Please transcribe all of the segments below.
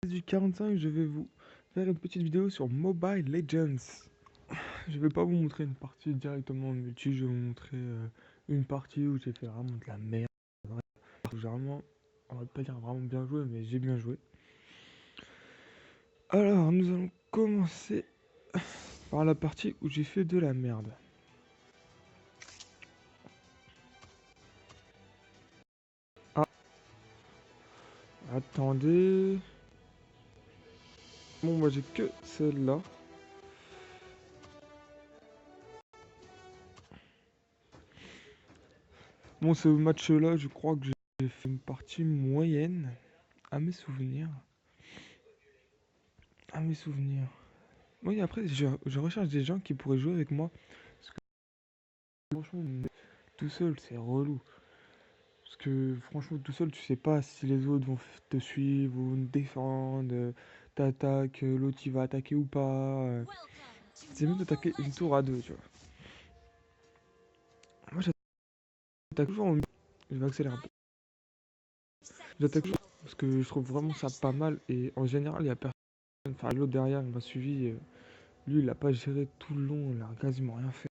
Du 45, je vais vous faire une petite vidéo sur Mobile Legends. Je vais pas vous montrer une partie directement en multi, je vais vous montrer une partie où j'ai fait vraiment de la merde. Généralement, on va pas dire vraiment bien joué, mais j'ai bien joué. Alors, nous allons commencer par la partie où j'ai fait de la merde. Ah, attendez. Bon, moi j'ai que celle-là. Bon, ce match-là, je crois que j'ai fait une partie moyenne, à mes souvenirs. À mes souvenirs. Oui, après, je recherche des gens qui pourraient jouer avec moi. Parce que franchement, tout seul, c'est relou. Parce que franchement, tout seul, tu sais pas si les autres vont te suivre ou te défendre. T'attaques, l'autre il va attaquer ou pas. C'est mieux d'attaquer une tour à deux, tu vois. Moi, j'attaque toujours en milieu. Je vais accélérer un peu. J'attaque toujours parce que je trouve vraiment ça pas mal. Et en général, il y a personne. Enfin, l'autre derrière, il m'a suivi. Lui, il a pas géré tout le long. Il a quasiment rien fait.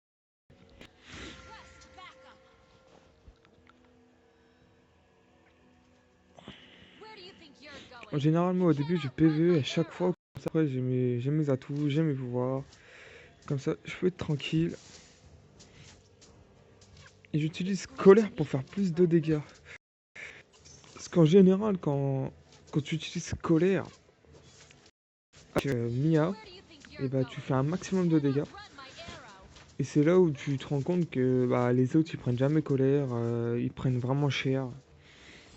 En général, moi, au début, je PvE à chaque fois. Comme ça, après, j'ai mes atouts, j'ai mes pouvoirs. Comme ça, je peux être tranquille. Et j'utilise colère pour faire plus de dégâts. Parce qu'en général, quand tu utilises colère avec Mia, et bah, tu fais un maximum de dégâts. Et c'est là où tu te rends compte que bah, les autres ils prennent jamais colère, ils prennent vraiment cher.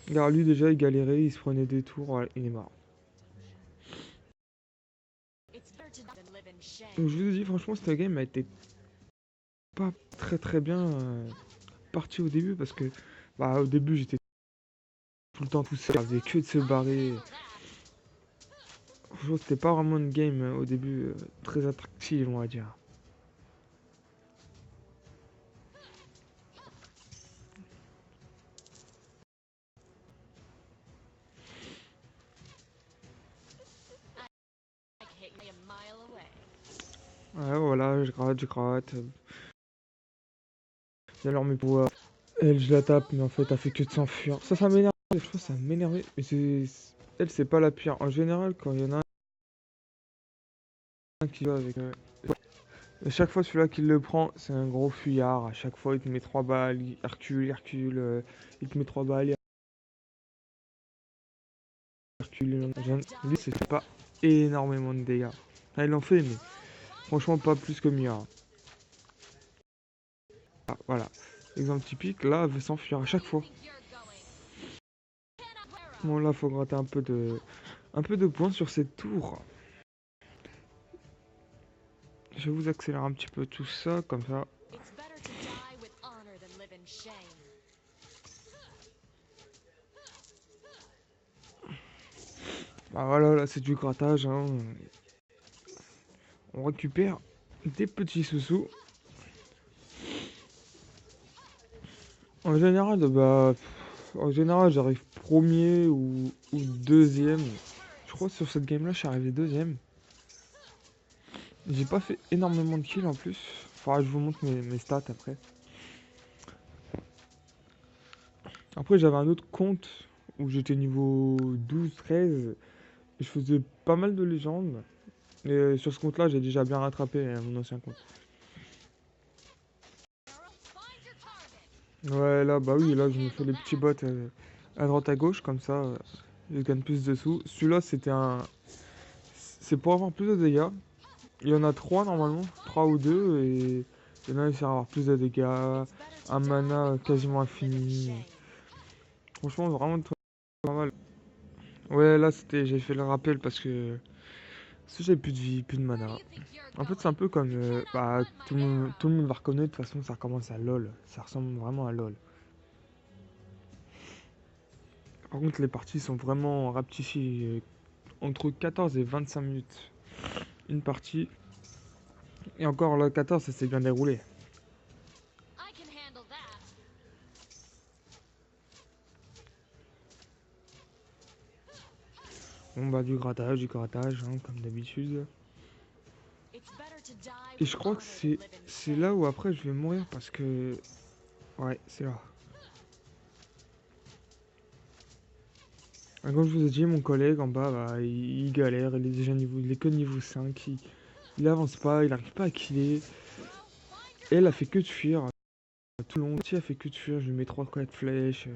Regarde, lui déjà il galérait, il se prenait des tours, voilà, il est mort. Donc je vous ai dit, franchement, cette game a été pas très bien partie au début parce que bah, au début j'étais tout le temps tout seul, ça faisait que de se barrer. Franchement, c'était pas vraiment une game au début très attractive, on va dire. Ouais, voilà, je gratte. Et alors mes pouvoirs. Elle, je la tape, mais en fait, elle fait que de s'enfuir. Ça m'énerve. Je trouve ça m'énervait. Mais elle, c'est pas la pire. En général, quand il y en a un qui va avec. À chaque fois, celui-là qui le prend, c'est un gros fuyard. À chaque fois, il te met 3 balles, il recule, il te met 3 balles, il recule. Lui, c'est pas énormément de dégâts. Enfin, il en fait, mais franchement, pas plus que Mia. Ah, voilà. Exemple typique, là, elle veut s'enfuir à chaque fois. Bon, là, faut gratter un peu de points sur cette tour. Je vous accélère un petit peu tout ça, comme ça. Bah voilà, là c'est du grattage, hein. On récupère des petits sous-sous. En général, en général, j'arrive premier ou deuxième. Je crois que sur cette game-là, je suis arrivé deuxième. J'ai pas fait énormément de kills en plus. Faudra que je vous montre mes stats après. Après, j'avais un autre compte où j'étais niveau 12-13. Et je faisais pas mal de légendes. Et sur ce compte-là, j'ai déjà bien rattrapé mon ancien compte. Ouais, là, bah oui, là, je me fais les petits bots à droite à gauche, comme ça, je gagne plus de sous. Celui-là, c'est pour avoir plus de dégâts. Il y en a 3 normalement, 3 ou 2, et il y en a qui servent à avoir plus de dégâts, un mana quasiment infini. Franchement, vraiment pas mal. Ouais, là, j'ai fait le rappel parce que j'avais plus de vie, plus de mana. En fait, c'est un peu comme, bah, tout le monde va reconnaître, de toute façon, ça recommence à LoL. Ça ressemble vraiment à LoL. Par contre, les parties sont vraiment rapetifiées. Entre 14 et 25 minutes une partie. Et encore, la 14, ça s'est bien déroulé. Bon bah du grattage, hein, comme d'habitude. Et je crois que c'est là où après je vais mourir parce que... Ouais, c'est là. Ah, comme je vous ai dit, mon collègue en bas, bah, il galère, il est déjà niveau, il est que niveau 5, il avance pas, il arrive pas à killer. Et elle a fait que de fuir tout le long. Elle a fait que de fuir, je lui mets 3-4 flèches,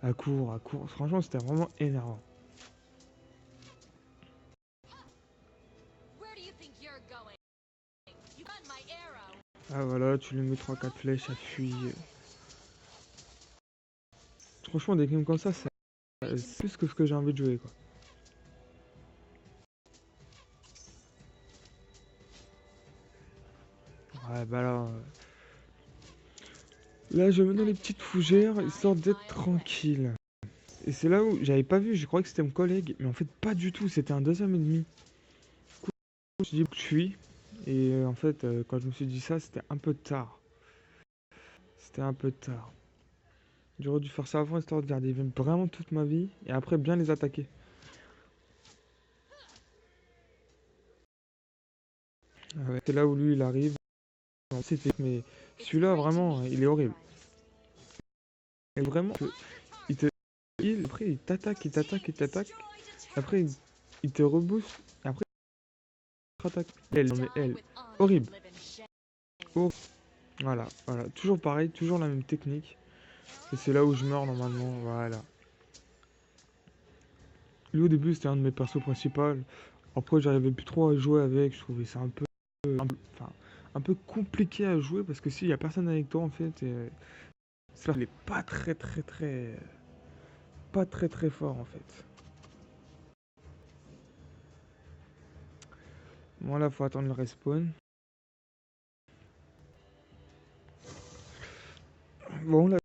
à court, à court. Franchement, c'était vraiment énervant. Ah voilà, tu lui mets 3-4 flèches, elle fuit. Franchement, des games comme ça, c'est plus que ce que j'ai envie de jouer, quoi. Ouais, bah là, je vais mettre dans les petites fougères, histoire d'être tranquille. Et c'est là où j'avais pas vu, je croyais que c'était mon collègue, mais en fait pas du tout, c'était un deuxième ennemi. Du coup, je me suis dit que je suis, et en fait, quand je me suis dit ça, c'était un peu tard. C'était un peu tard. J'aurais dû faire ça avant, histoire de garder vraiment toute ma vie, et après bien les attaquer. Ah ouais, c'est là où lui, il arrive. C'était, mais celui-là, vraiment, il est horrible. Et vraiment, il te heal, après il t'attaque, il t'attaque, il t'attaque, après il te rebooste, et après il te attaque. Elle, non mais elle, horrible. Oh. Voilà, voilà, toujours pareil, toujours la même technique. Et c'est là où je meurs normalement, voilà. Lui au début c'était un de mes persos principaux. Après j'arrivais plus trop à jouer avec, je trouvais ça enfin, un peu compliqué à jouer parce que s'il y a personne avec toi en fait, ça il est pas très fort en fait. Bon là faut attendre le respawn. Bon là